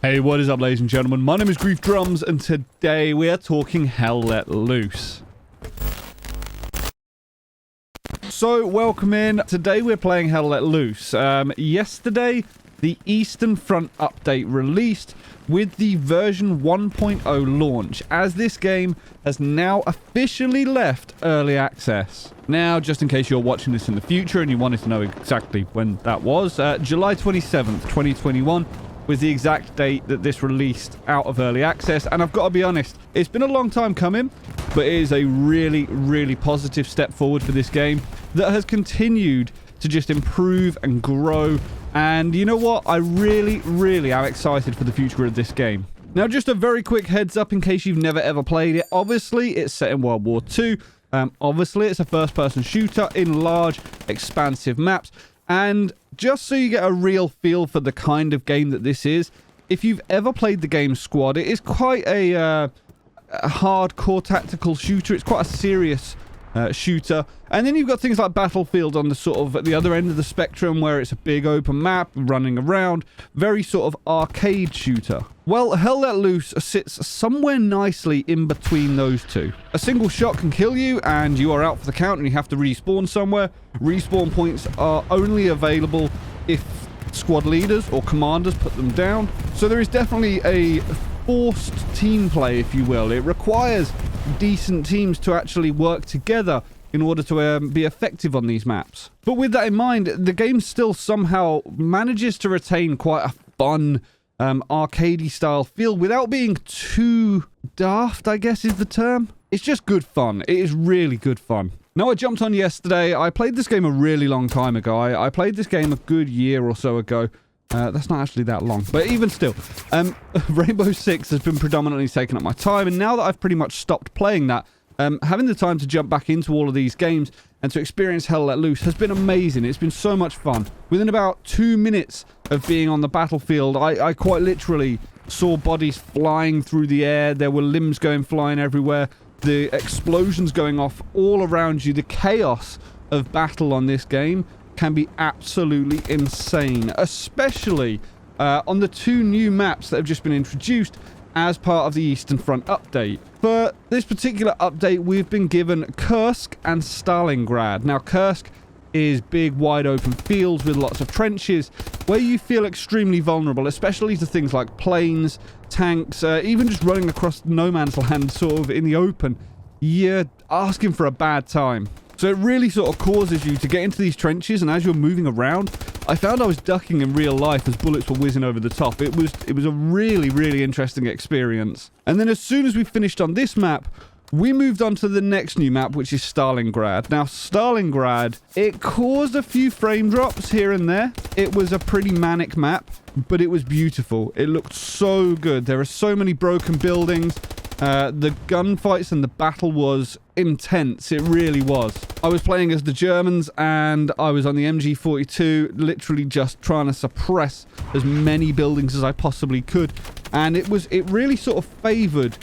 Hey, what is up, ladies and gentlemen? My name is Grief Drums, and today we are talking Hell Let Loose. So, welcome in. Today we're playing Hell Let Loose. Yesterday, the Eastern Front update released with the version 1.0 launch, as this game has now officially left early access. Now, just in case you're watching this in the future and you wanted to know exactly when that was, July 27th, 2021 was the exact date that this released out of early access. And I've got to be honest, it's been a long time coming, but it is a really, really positive step forward for this game that has continued to just improve and grow. And you know what? I really, really am excited for the future of this game. Now, just a very quick heads up in case you've never ever played it. Obviously, it's set in World War II. Obviously, it's a first-person shooter in large, expansive maps. And just so you get a real feel for the kind of game that this is, if you've ever played the game Squad, it is quite a hardcore tactical shooter. It's quite a serious shooter. And then you've got things like Battlefield on the sort of at the other end of the spectrum, where it's a big open map running around, very sort of arcade shooter. Well, Hell Let Loose sits somewhere nicely in between those two. A single shot can kill you and you are out for the count and you have to respawn somewhere. Respawn points are only available if squad leaders or commanders put them down. So there is definitely a forced team play, if you will. It requires decent teams to actually work together in order to be effective on these maps. But with that in mind, the game still somehow manages to retain quite a fun, arcadey style feel without being too daft, I guess is the term. It's just good fun. It is really good fun. Now, I jumped on yesterday. I played this game a really long time ago. I played this game a good year or so ago. That's not actually that long, but even still, Rainbow Six has been predominantly taking up my time, and now that I've pretty much stopped playing that, having the time to jump back into all of these games and to experience Hell Let Loose has been amazing. It's been so much fun. Within about 2 minutes of being on the battlefield, I quite literally saw bodies flying through the air. There were limbs going flying everywhere. The explosions going off all around you. The chaos of battle on this game can be absolutely insane, especially on the two new maps that have just been introduced as part of the Eastern Front update. For this particular update, we've been given Kursk and Stalingrad. Now, Kursk is big, wide open fields with lots of trenches where you feel extremely vulnerable, especially to things like planes, tanks, even just running across no man's land sort of in the open. You're asking for a bad time. So it really sort of causes you to get into these trenches, and as you're moving around, I found I was ducking in real life as bullets were whizzing over the top. It was a really, really interesting experience. And then as soon as we finished on this map, we moved on to the next new map, which is Stalingrad. Now, Stalingrad, it caused a few frame drops here and there. It was a pretty manic map, but it was beautiful. It looked so good. There are so many broken buildings. The gunfights and the battle was intense. It really was. I was playing as the Germans and I was on the MG42, literally just trying to suppress as many buildings as I possibly could. And it really sort of favored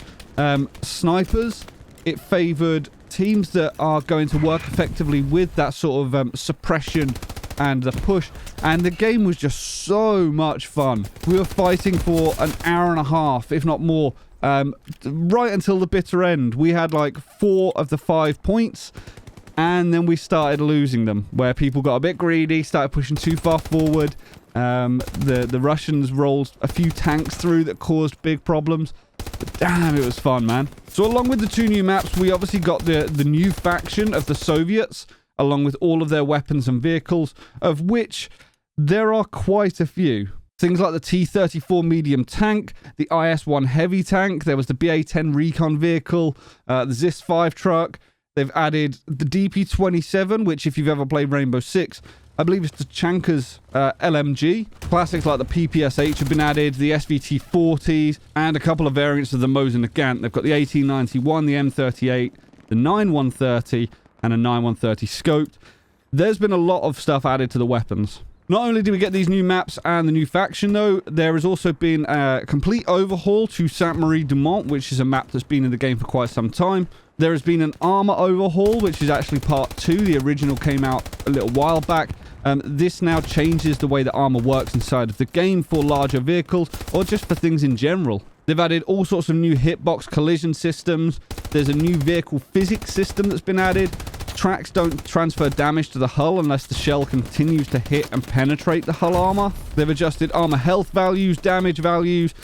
snipers. It favored teams that are going to work effectively with that sort of suppression and the push. And the game was just so much fun. We were fighting for an hour and a half, if not more, right until the bitter end. We had like 4 of the 5 points, and then we started losing them, where people got a bit greedy, started pushing too far forward. The Russians rolled a few tanks through that caused big problems. But damn, it was fun, man. So along with the 2 new maps, we obviously got the new faction of the Soviets, along with all of their weapons and vehicles, of which there are quite a few. Things like the T-34 medium tank, the IS-1 heavy tank, there was the BA-10 recon vehicle, the ZIS-5 truck. They've added the DP-27, which if you've ever played Rainbow Six, I believe it's Tachanka's LMG. Classics like the PPSH have been added, the SVT-40s, and a couple of variants of the Mosin Nagant. They've got the 1891, the M38, the 9130, and a 9130 scoped. There's been a lot of stuff added to the weapons. Not only do we get these new maps and the new faction, though, there has also been a complete overhaul to Sainte-Marie-du-Mont, which is a map that's been in the game for quite some time. There has been an armor overhaul, which is actually part 2. The original came out a little while back. This now changes the way that armor works inside of the game for larger vehicles or just for things in general. They've added all sorts of new hitbox collision systems. There's a new vehicle physics system that's been added. Tracks don't transfer damage to the hull unless the shell continues to hit and penetrate the hull armor. They've adjusted armor health values, damage values,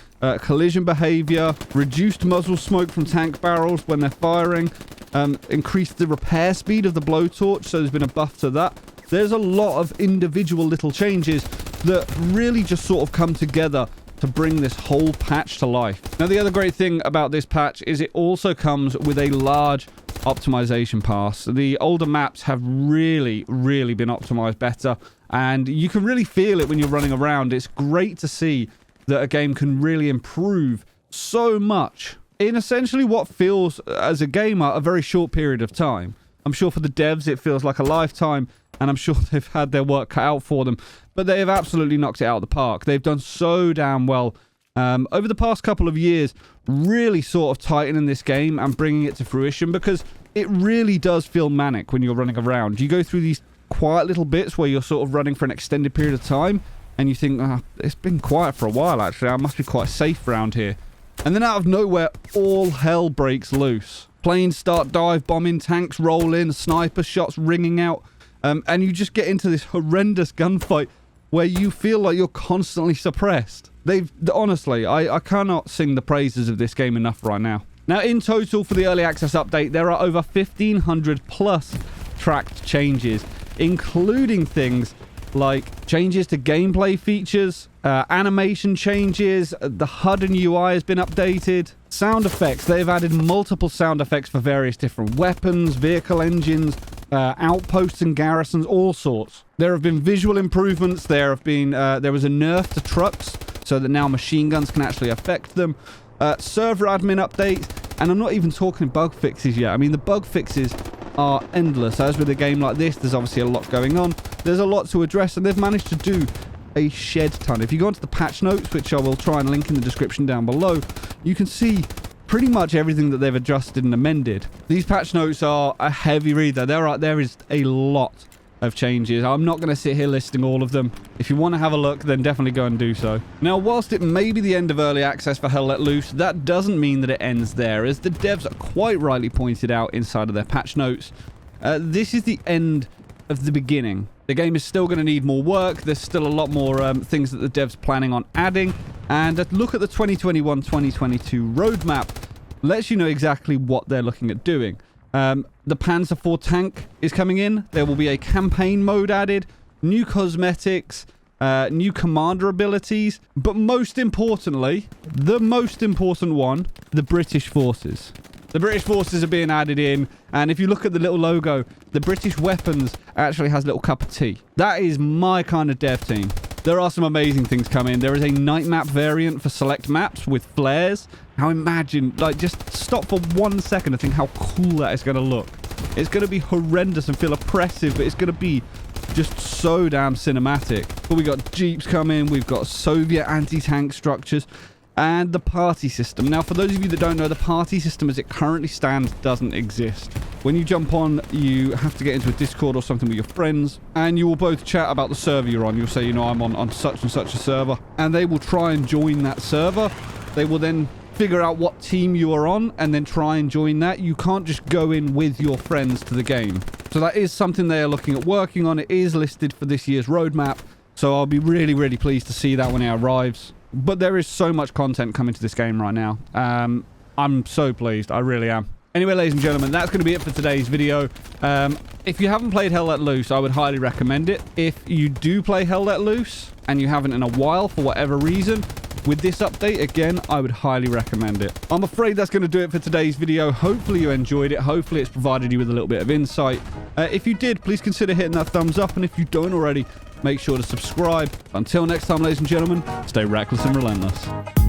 collision behavior, reduced muzzle smoke from tank barrels when they're firing, increased the repair speed of the blowtorch, so there's been a buff to that. There's a lot of individual little changes that really just sort of come together to bring this whole patch to life. Now, the other great thing about this patch is it also comes with a large optimization pass. The older maps have really been optimized better, and you can really feel it when you're running around. It's great to see that a game can really improve so much in essentially what feels, as a gamer, a very short period of time. I'm sure for the devs it feels like a lifetime, and I'm sure they've had their work cut out for them, but they have absolutely knocked it out of the park. They've done so damn well over the past couple of years, really sort of tightening this game and bringing it to fruition, because it really does feel manic when you're running around. You go through these quiet little bits where you're sort of running for an extended period of time, and you think, oh, it's been quiet for a while actually, I must be quite safe around here. And then out of nowhere, all hell breaks loose. Planes start dive bombing, tanks roll in, sniper shots ringing out, and you just get into this horrendous gunfight where you feel like you're constantly suppressed. Honestly, I cannot sing the praises of this game enough right now. Now, in total for the early access update, there are over 1,500 plus tracked changes, including things like changes to gameplay features, animation changes, the HUD and UI has been updated. Sound effects, they've added multiple sound effects for various different weapons, vehicle engines, outposts and garrisons, all sorts. There have been visual improvements. There was a nerf to trucks so that now machine guns can actually affect them. Server admin updates, and I'm not even talking bug fixes yet. I mean, the bug fixes are endless. As with a game like this, there's obviously a lot going on. There's a lot to address, and they've managed to do a shed ton. If you go onto the patch notes, which I will try and link in the description down below, you can see pretty much everything that they've adjusted and amended. These patch notes are a heavy read. There is a lot of changes. I'm not going to sit here listing all of them. If you want to have a look, then definitely go and do so. Now, whilst it may be the end of early access for Hell Let Loose, that doesn't mean that it ends there, as the devs quite rightly pointed out inside of their patch notes. This is the end of the beginning. The game is still going to need more work. There's still a lot more things that the devs are planning on adding. And a look at the 2021-2022 roadmap lets you know exactly what they're looking at doing. The Panzer IV tank is coming in. There will be a campaign mode added, new cosmetics, new commander abilities, but most importantly, the most important one, the British forces. The British forces are being added in, and if you look at the little logo, the British weapons actually has a little cup of tea. That is my kind of dev team. There are some amazing things coming. There is a night map variant for select maps with flares. Now imagine, like, just stop for 1 second to think how cool that is going to look. It's going to be horrendous and feel oppressive, but it's going to be just so damn cinematic. But we got Jeeps coming, we've got Soviet anti-tank structures, and the party system. Now, for those of you that don't know, the party system as it currently stands doesn't exist. When you jump on, you have to get into a Discord or something with your friends, and you will both chat about the server you're on. You'll say, you know, I'm on such and such a server, and they will try and join that server. They will then figure out what team you are on and then try and join that. You can't just go in with your friends to the game. So that is something they are looking at working on. It is listed for this year's roadmap, so I'll be really pleased to see that when it arrives. But there is so much content coming to this game right now. I'm so pleased. I really am. Anyway, ladies and gentlemen, that's going to be it for today's video. If you haven't played Hell Let Loose, I would highly recommend it. If you do play Hell Let Loose and you haven't in a while for whatever reason, with this update, again, I would highly recommend it. I'm afraid that's going to do it for today's video. Hopefully you enjoyed it. Hopefully it's provided you with a little bit of insight. If you did, please consider hitting that thumbs up. And if you don't already, make sure to subscribe. Until next time, ladies and gentlemen, stay reckless and relentless.